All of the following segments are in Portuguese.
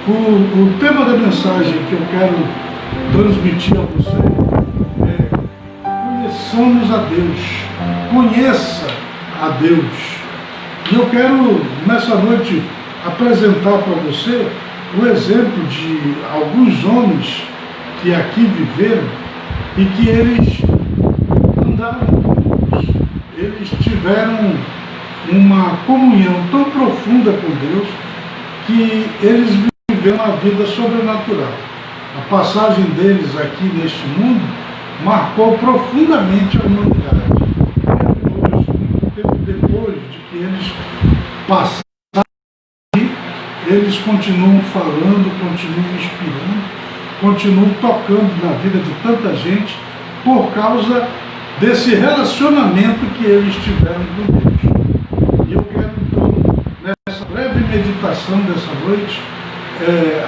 O tema da mensagem que eu quero transmitir a você é: conheçamos a Deus, conheça a Deus. E eu quero, nessa noite, apresentar para você o exemplo de alguns homens que aqui viveram e que eles andaram com Deus. Eles tiveram uma comunhão tão profunda com Deus que eles viveram uma vida sobrenatural. A passagem deles aqui neste mundo marcou profundamente a humanidade. Depois de que eles passaram, eles continuam falando, continuam inspirando, continuam tocando na vida de tanta gente por causa desse relacionamento que eles tiveram com Deus. E eu quero então, nessa breve meditação dessa noite,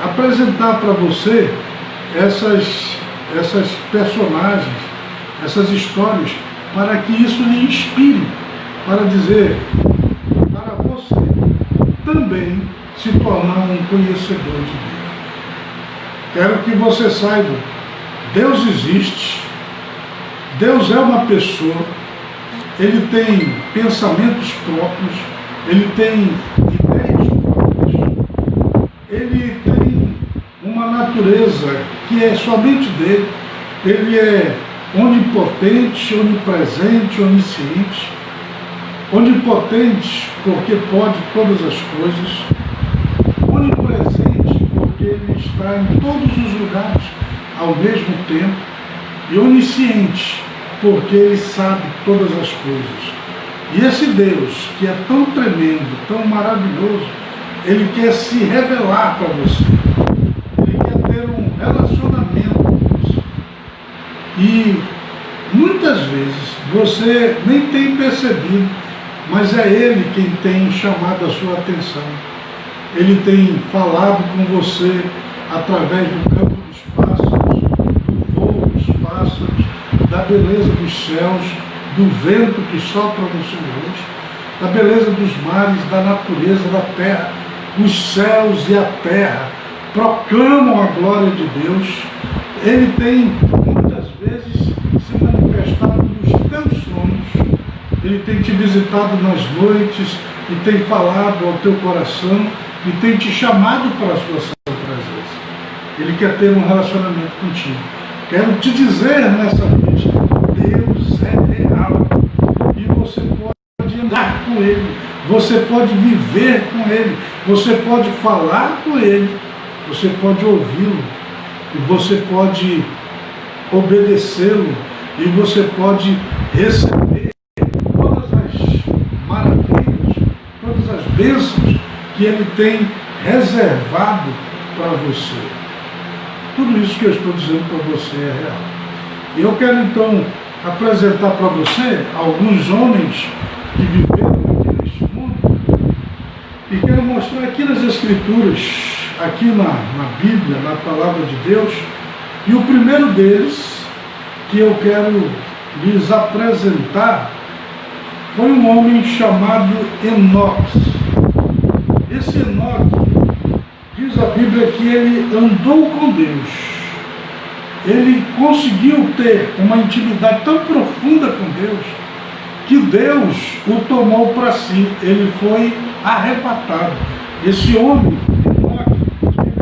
apresentar para você essas personagens, essas histórias, para que isso lhe inspire, para dizer para você também se tornar um conhecedor de Deus. Quero que você saiba, Deus existe, Deus é uma pessoa, Ele tem pensamentos próprios, Ele tem ideias próprias, Ele tem uma natureza que é somente dele, Ele é onipotente, onipresente, onisciente. Onipotente porque pode todas as coisas, onipresente porque Ele está em todos os lugares ao mesmo tempo, e onisciente porque Ele sabe todas as coisas. E esse Deus, que é tão tremendo, tão maravilhoso, Ele quer se revelar para você, Ele quer ter um relacionamento com você. E muitas vezes você nem tem percebido, mas é Ele quem tem chamado a sua atenção. Ele tem falado com você através do canto dos pássaros, do voo dos pássaros, da beleza dos céus, do vento que sopra no seu rosto, da beleza dos mares, da natureza da terra. Os céus e a terra proclamam a glória de Deus. Ele tem muitas vezes se manifestado nos teus sonhos. Ele tem te visitado nas noites e tem falado ao teu coração e tem te chamado para a sua santa presença. Ele quer ter um relacionamento contigo. Quero te dizer nessa noite, Deus é real e você pode andar com Ele, você pode viver com Ele, você pode falar com Ele, você pode ouvi-lo e você pode obedecê-lo e você pode receber todas as bênçãos que Ele tem reservado para você. Tudo isso que eu estou dizendo para você é real. E eu quero então apresentar para você alguns homens que viveram aqui neste mundo e quero mostrar aqui nas Escrituras, aqui na Bíblia, na Palavra de Deus, e o primeiro deles que eu quero lhes apresentar foi um homem chamado Enoque. Esse Enoque, diz a Bíblia que ele andou com Deus. Ele conseguiu ter uma intimidade tão profunda com Deus, que Deus o tomou para si. Ele foi arrebatado. Esse homem, Enoque,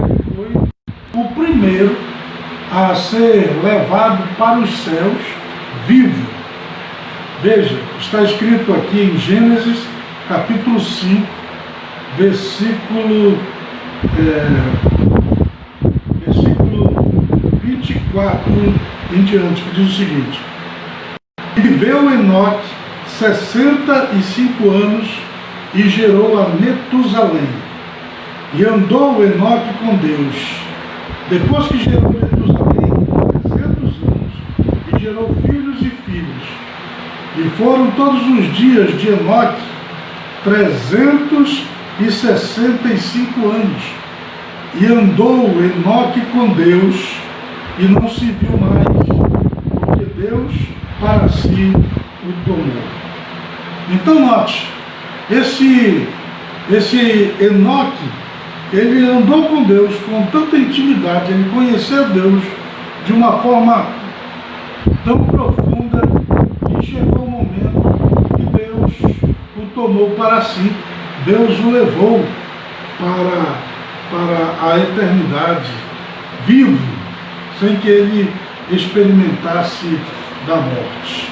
ele foi o primeiro a ser levado para os céus vivo. Veja, está escrito aqui em Gênesis, capítulo 5, versículo 24 em diante, que diz o seguinte: viveu Enoque 65 anos e gerou a Metusalém. E andou Enoque com Deus. Depois que gerou Metusalém 300 anos, e gerou filhos e filhos. E foram todos os dias de Enoque 365 anos. E andou Enoque com Deus, e não se viu mais, porque Deus para si o tomou. Então note, esse Enoque, ele andou com Deus com tanta intimidade, ele conheceu Deus de uma forma tão profunda que chegou um momento que Deus o tomou para si, Deus o levou para a eternidade, vivo, sem que ele experimentasse da morte.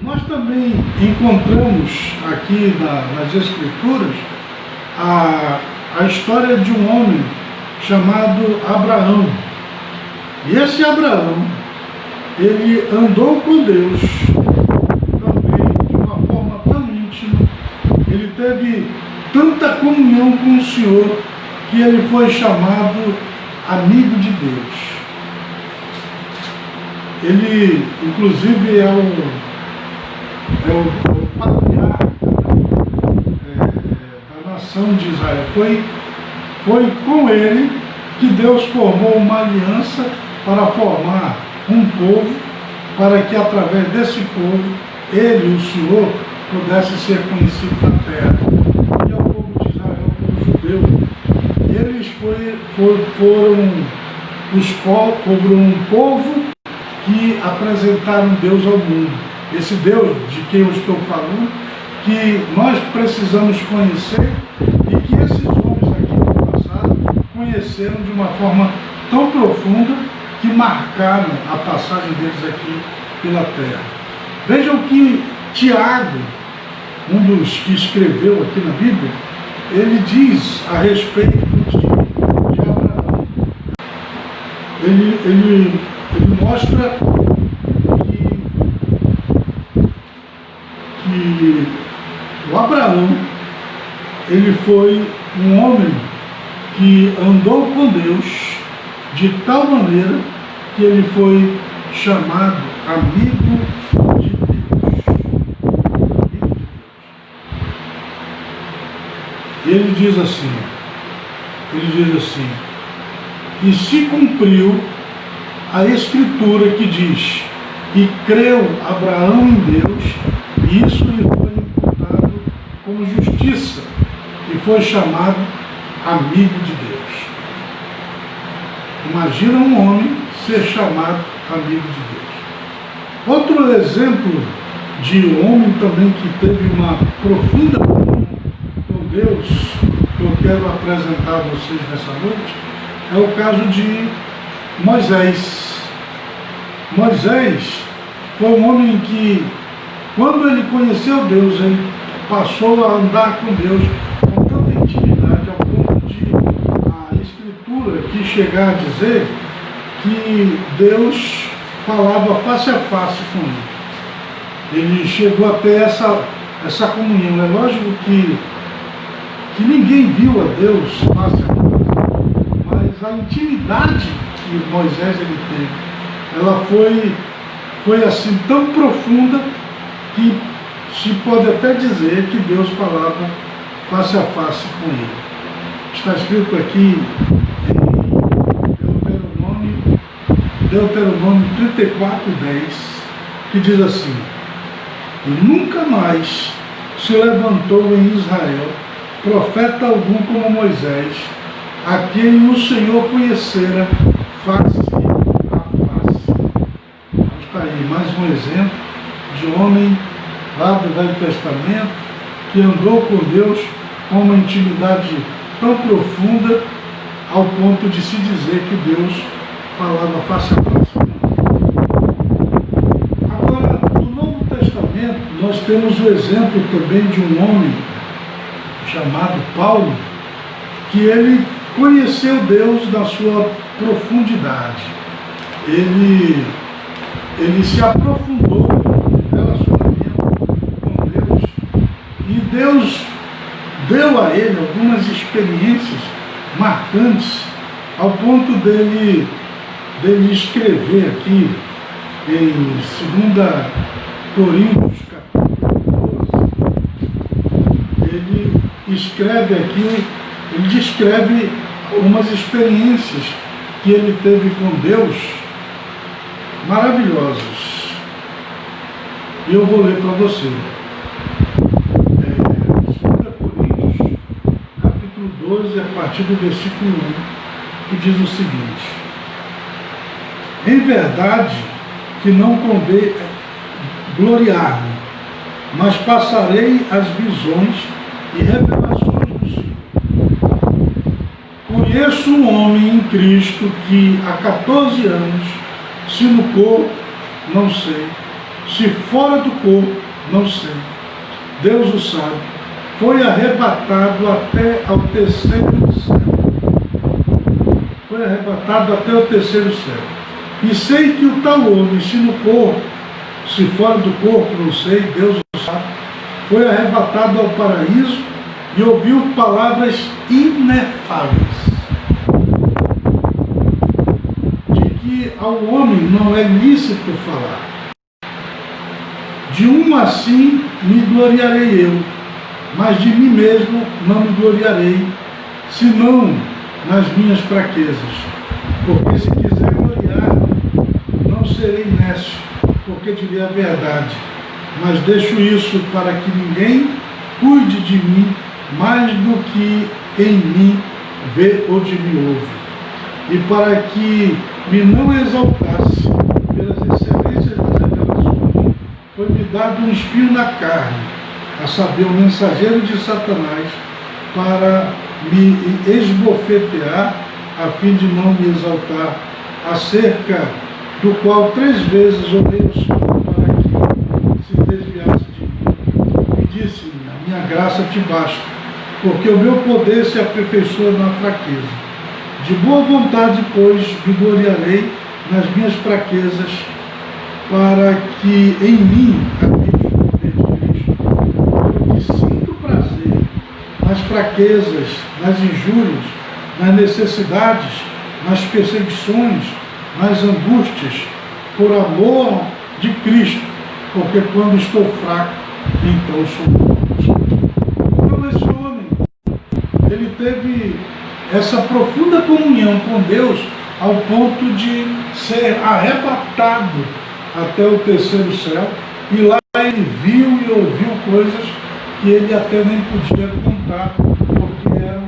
Nós também encontramos aqui nas Escrituras a história de um homem chamado Abraão. E esse Abraão, ele andou com Deus também de uma forma tão íntima, ele teve tanta comunhão com o Senhor, que ele foi chamado amigo de Deus. Ele, inclusive, é o patriarca da nação de Israel. Foi com ele que Deus formou uma aliança para formar um povo, para que através desse povo, ele, o Senhor, pudesse ser conhecido na terra. E é o povo de Israel, o povo judeu. Eles foram um povo que apresentaram Deus ao mundo. Esse Deus de quem eu estou falando, que nós precisamos conhecer e que esses homens aqui do passado conheceram de uma forma tão profunda que marcaram a passagem deles aqui pela terra. Vejam que Tiago, um dos que escreveu aqui na Bíblia, ele diz a respeito de Abraão. Ele mostra que o Abraão, ele foi um homem que andou com Deus de tal maneira que ele foi chamado amigo de Deus. E ele diz assim, que se cumpriu a Escritura que diz que creu Abraão em Deus, e isso lhe foi imputado como justiça, e foi chamado amigo de Deus. Imagina um homem ser chamado amigo de Deus. Outro exemplo de homem também que teve uma profunda comunhão com Deus, que eu quero apresentar a vocês nessa noite, é o caso de Moisés. Moisés foi um homem que, quando ele conheceu Deus, ele passou a andar com Deus com tanta intimidade, ao ponto de a Escritura que chegar a dizer que Deus falava face a face com ele. Ele chegou a ter essa comunhão. É lógico que ninguém viu a Deus face a face, mas a intimidade que Moisés ele teve, ela foi assim tão profunda que se pode até dizer que Deus falava face a face com ele. Está escrito aqui em Deuteronômio 34:10, que diz assim: e nunca mais se levantou em Israel profeta algum como Moisés, a quem o Senhor conhecera face a face. Está aí mais um exemplo de homem lá do Velho Testamento que andou com Deus com uma intimidade tão profunda ao ponto de se dizer que Deus falava face a face. Agora, no Novo Testamento, nós temos o exemplo também de um homem chamado Paulo, que ele conheceu Deus na sua profundidade. Ele se aprofundou no relacionamento com Deus, e Deus deu a ele algumas experiências marcantes, ao ponto dele escrever aqui em 2 Coríntios capítulo 12, ele escreve aqui, ele descreve umas experiências que ele teve com Deus maravilhosas. E eu vou ler para você. 2 Coríntios 12, a partir do versículo 1, que diz o seguinte: em verdade que não convém gloriar-me, mas passarei as visões e revelações do Senhor. Conheço um homem em Cristo que há 14 anos, se no corpo, não sei, se fora do corpo, não sei, Deus o sabe, foi arrebatado até ao terceiro céu. Foi arrebatado até o terceiro céu. E sei que o tal homem, se no corpo, se fora do corpo, não sei, Deus o sabe, foi arrebatado ao paraíso e ouviu palavras inefáveis, de que ao homem não é lícito falar. De um assim me gloriarei eu, mas de mim mesmo não me gloriarei, senão nas minhas fraquezas. Porque se quiser gloriar, não serei nécio, porque direi a verdade, mas deixo isso para que ninguém cuide de mim mais do que em mim vê ou de mim ouve, e para que me não exaltasse pelas excelências das revelações, foi-me dado um espinho na carne, a saber, o mensageiro de Satanás, para me esbofetear, a fim de não me exaltar, acerca do qual 3 vezes orei ao Senhor para que se desviasse de mim. E disse-me: a minha graça te basta, porque o meu poder se aperfeiçoa na fraqueza. De boa vontade, pois, me gloriarei nas minhas fraquezas, para que em mim habite o poder de Cristo. Porque sinto prazer nas fraquezas, nas injúrias, nas necessidades, nas perseguições, nas angústias, por amor de Cristo, porque quando estou fraco, então sou forte. Então esse homem, ele teve essa profunda comunhão com Deus, ao ponto de ser arrebatado até o terceiro céu, e lá ele viu e ouviu coisas que ele até nem podia contar, porque eram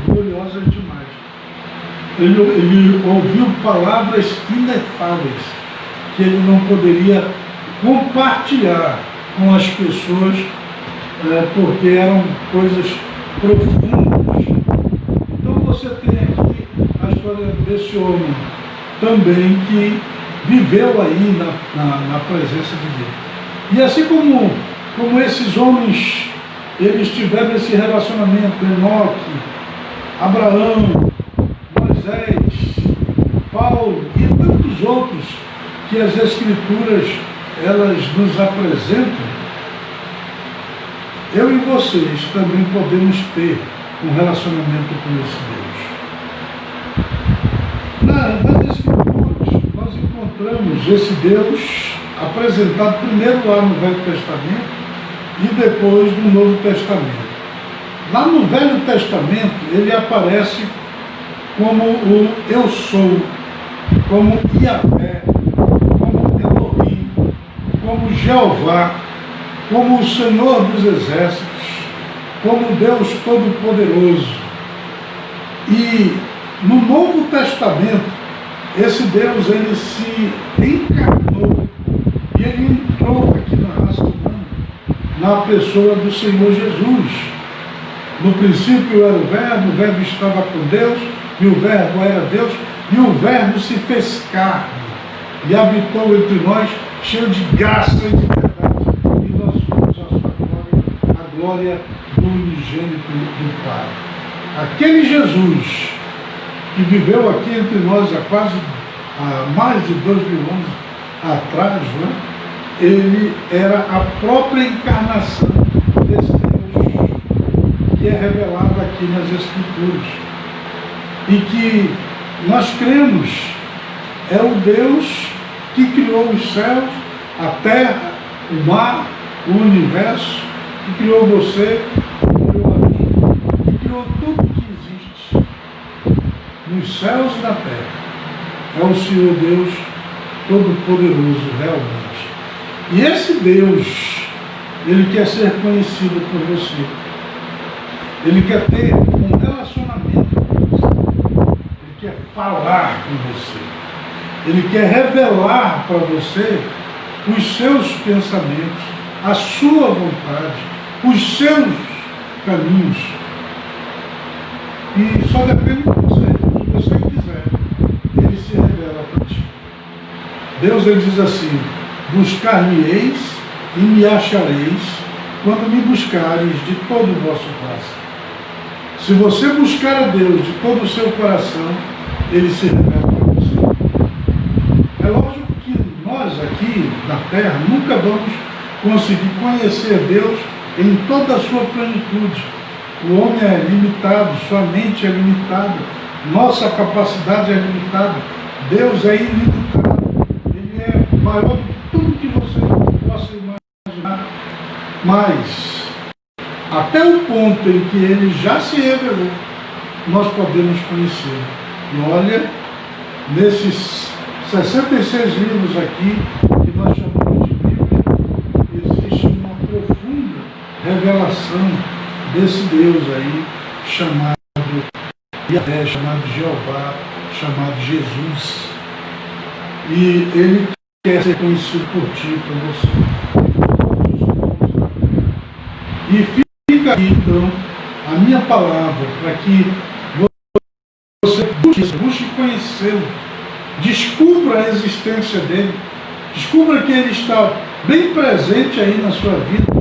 gloriosas demais. Ele ouviu palavras inefáveis, que ele não poderia compartilhar com as pessoas, porque eram coisas profundas. Então você tem aqui a história desse homem também, que viveu aí na presença de Deus. E assim como esses homens, eles tiveram esse relacionamento, Enoque, Abraão, Moisés, Paulo e tantos outros que as Escrituras elas nos apresentam, eu e vocês também podemos ter um relacionamento com esse Deus. Nas Escrituras, nós encontramos esse Deus apresentado primeiro lá no Velho Testamento e depois no Novo Testamento. Lá no Velho Testamento, ele aparece como o Eu Sou, como Yahvé, como Elohim, como Jeová, como o Senhor dos Exércitos, como Deus Todo-Poderoso. E no Novo Testamento, esse Deus, ele se encarnou e ele entrou aqui na raça humana, na pessoa do Senhor Jesus. No princípio era o Verbo estava com Deus, e o Verbo era Deus, e o Verbo se fez carne e habitou entre nós, cheio de graça e de verdade, e nós vimos a sua glória, a glória do unigênito do Pai. Aquele Jesus que viveu aqui entre nós há mais de 2000 anos atrás, né? Ele era a própria encarnação desse Deus que é revelado aqui nas Escrituras. E que nós cremos é o Deus que criou os céus, a terra, o mar, o universo, que criou você, que criou a mim, que criou tudo que existe nos céus e na terra. É o Senhor Deus Todo-Poderoso, realmente. E esse Deus, ele quer ser conhecido por você. Ele quer ter um relacionamento com você. Ele quer falar com você. Ele quer revelar para você os seus pensamentos, a sua vontade, os seus caminhos. E só depende de você. Se você quiser, ele se revela para ti. Deus, ele diz assim: buscar-me-eis e me achareis quando me buscares de todo o vosso coração. Se você buscar a Deus de todo o seu coração, ele se revela para você. É lógico que nós aqui na Terra nunca vamos conseguir conhecer Deus em toda a sua plenitude. O homem é limitado, sua mente é limitada, nossa capacidade é limitada. Deus é ilimitado. Ele é maior do que tudo que você possa imaginar. Mas, até o ponto em que ele já se revelou, nós podemos conhecê-lo. E olha, nesses 66 livros aqui, que nós chamamos de Bíblia, existe uma profunda revelação desse Deus aí, chamado Yahvé, chamado Jeová, chamado Jesus. E ele quer ser conhecido por ti e por você. E fica aqui, então, a minha palavra, para que você busque conhecê-lo, descubra a existência dele, descubra que ele está bem presente aí na sua vida,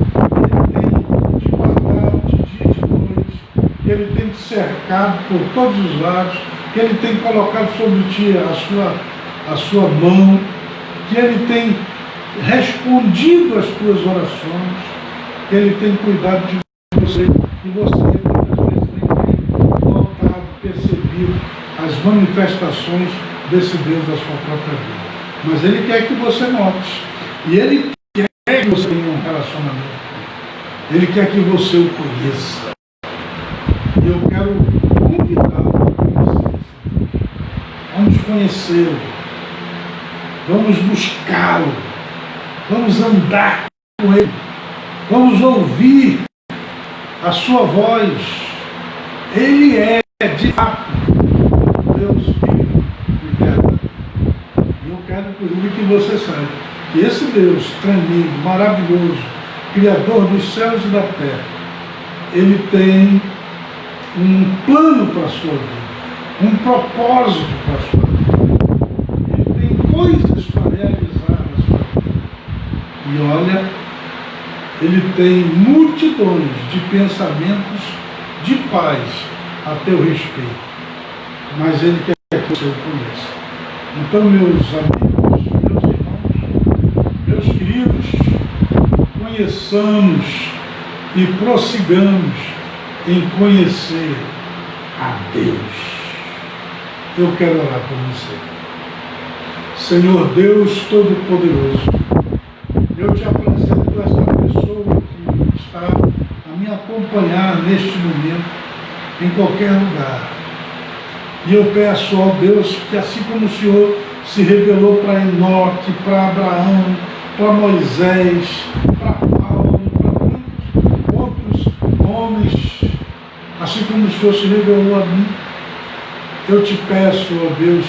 ele tem te guardado de dia e de noite, que ele tem te cercado por todos os lados, que ele tem colocado sobre ti a sua mão, que ele tem respondido às tuas orações, que ele tem cuidado de você, e você muitas vezes nem tem notado, percebido as manifestações desse Deus da sua própria vida. Mas ele quer que você note, e ele quer que você tenha um relacionamento com ele. Ele quer que você o conheça. E eu quero convidá-lo a conhecer esse Deus. Vamos conhecê-lo. Vamos buscá-lo. Vamos andar com ele. Vamos ouvir a sua voz. Ele é, de fato, Deus vivo e verdadeiro. E eu quero, inclusive, que você saiba que esse Deus tremendo, maravilhoso, Criador dos céus e da terra, ele tem um plano para a sua vida, um propósito para a sua vida. Ele tem coisas para realizar na sua vida. E olha, ele tem multidões de pensamentos de paz a teu respeito. Mas ele quer que você o conheça. Então, meus amigos, meus irmãos, meus queridos, conheçamos e prossigamos em conhecer a Deus. Eu quero orar por você. Senhor Deus Todo-Poderoso, eu te apresento esta pessoa que está a me acompanhar neste momento, em qualquer lugar. E eu peço ao Deus que, assim como o Senhor se revelou para Enoque, para Abraão, para Moisés, para Paulo, para tantos outros homens, assim como o Senhor se revelou a mim, eu te peço, ó Deus,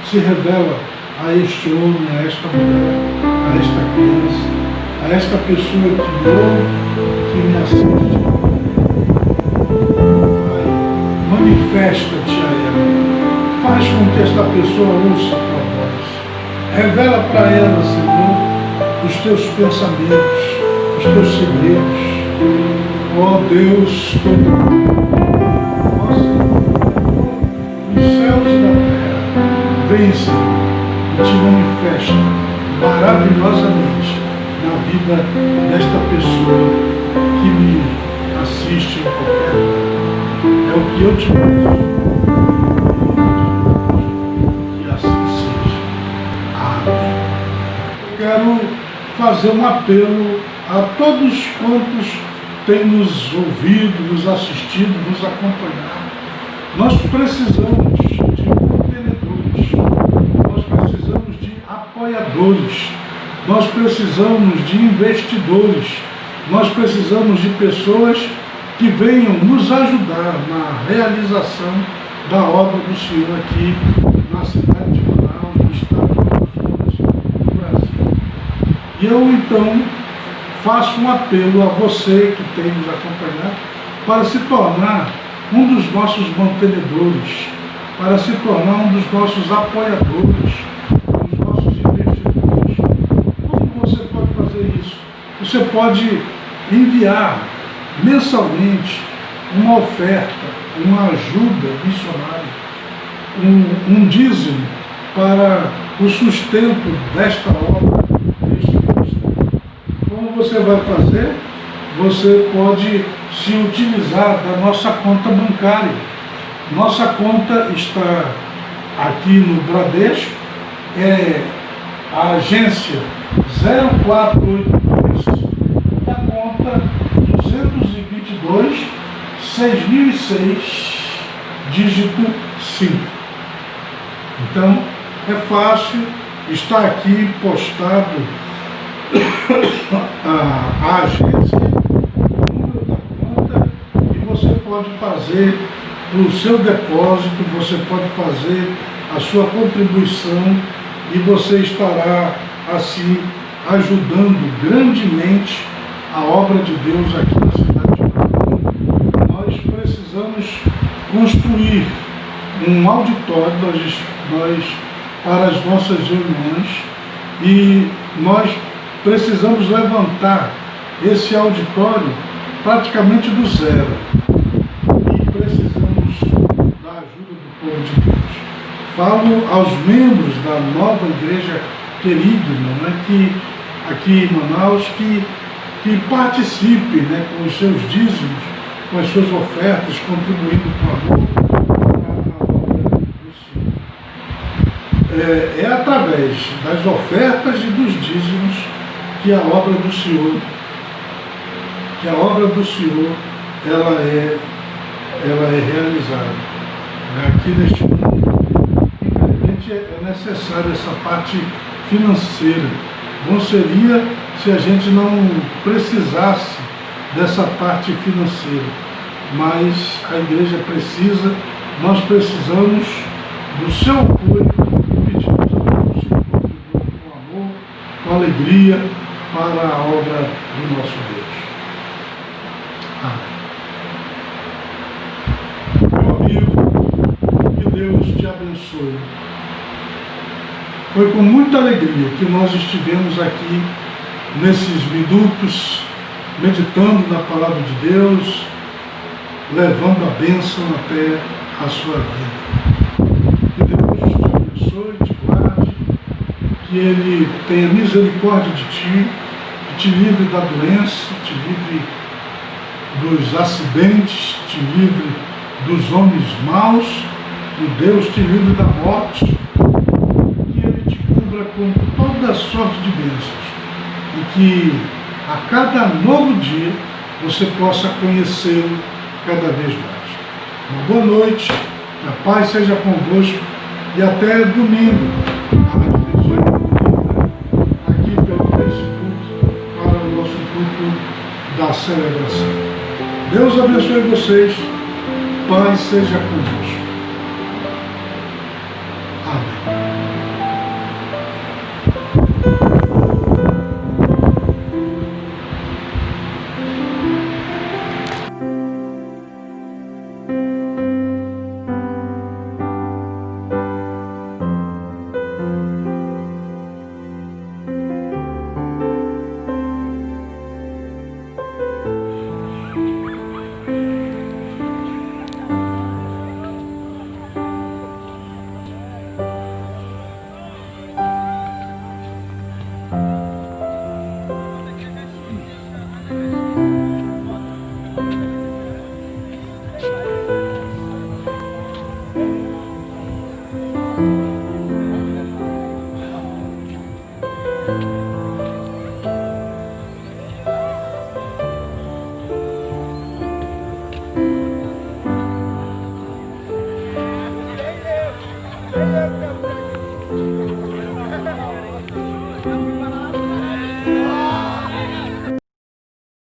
se revela a este homem, a esta mulher, a esta criança, a esta pessoa que me ouve, que me assiste. Pai, manifesta-te a ela. Faz com que esta pessoa ouça a tua voz. Revela para ela, Senhor, os teus pensamentos, os teus segredos. Ó Deus Todo-Poderoso, ó Senhor, os céus e da terra, vem, Senhor, e te manifesta maravilhosamente na vida desta pessoa que me assiste em qualquer lugar. É o que eu te peço. Que assim seja. Amém. Quero fazer um apelo a todos quantos têm nos ouvido, nos assistido, nos acompanhado. Nós precisamos de mantenedores, nós precisamos de apoiadores, nós precisamos de investidores, nós precisamos de pessoas que venham nos ajudar na realização da obra do Senhor aqui na cidade de Manaus, no estado do Amazonas, no Brasil. E eu então faço um apelo a você que tem nos acompanhado para se tornar um dos nossos mantenedores, para se tornar um dos nossos apoiadores, dos nossos investidores. Como você pode fazer isso? Você pode enviar mensalmente uma oferta, uma ajuda missionária, um dízimo para o sustento desta obra, deste ministério. Como você vai fazer? Você pode se utilizar da nossa conta bancária. Nossa conta está aqui no Bradesco, é a agência 0482 e a conta 222 6006, dígito 5. Então, é fácil, está aqui postado a agência, o número da conta, e você pode fazer o seu depósito, você pode fazer a sua contribuição e você estará assim ajudando grandemente a obra de Deus aqui na cidade de Manaus. Nós precisamos construir um auditório para as nossas reuniões e nós precisamos levantar esse auditório praticamente do zero e precisamos da ajuda do povo de Deus. Falo aos membros da nova igreja querida, né, que aqui em Manaus, que participe, né, com os seus dízimos, com as suas ofertas, contribuindo com amor para a obra do Senhor. É através das ofertas e dos dízimos que a obra do Senhor, ela é realizada. Aqui neste mundo, infelizmente, é necessária essa parte financeira. Bom seria se a gente não precisasse dessa parte financeira, mas a igreja precisa, nós precisamos do seu apoio e pedimos a Deus que contribua com amor, com alegria para a obra do nosso Deus. Amém. Meu amigo, que Deus te abençoe. Foi com muita alegria que nós estivemos aqui nesses minutos, meditando na palavra de Deus, levando a bênção até a sua vida. Que Deus te abençoe, te guarde, que Ele tenha misericórdia de ti, que te livre da doença, te livre dos acidentes, te livre dos homens maus, que Deus te livre da morte, que Ele te cubra com toda sorte de bênçãos e que a cada novo dia você possa conhecê-lo cada vez mais. Uma boa noite, que a paz seja convosco e até domingo, às 18h30, aqui pelo Facebook, para o nosso culto da celebração. Deus abençoe vocês, paz seja convosco. Amém. Thank you.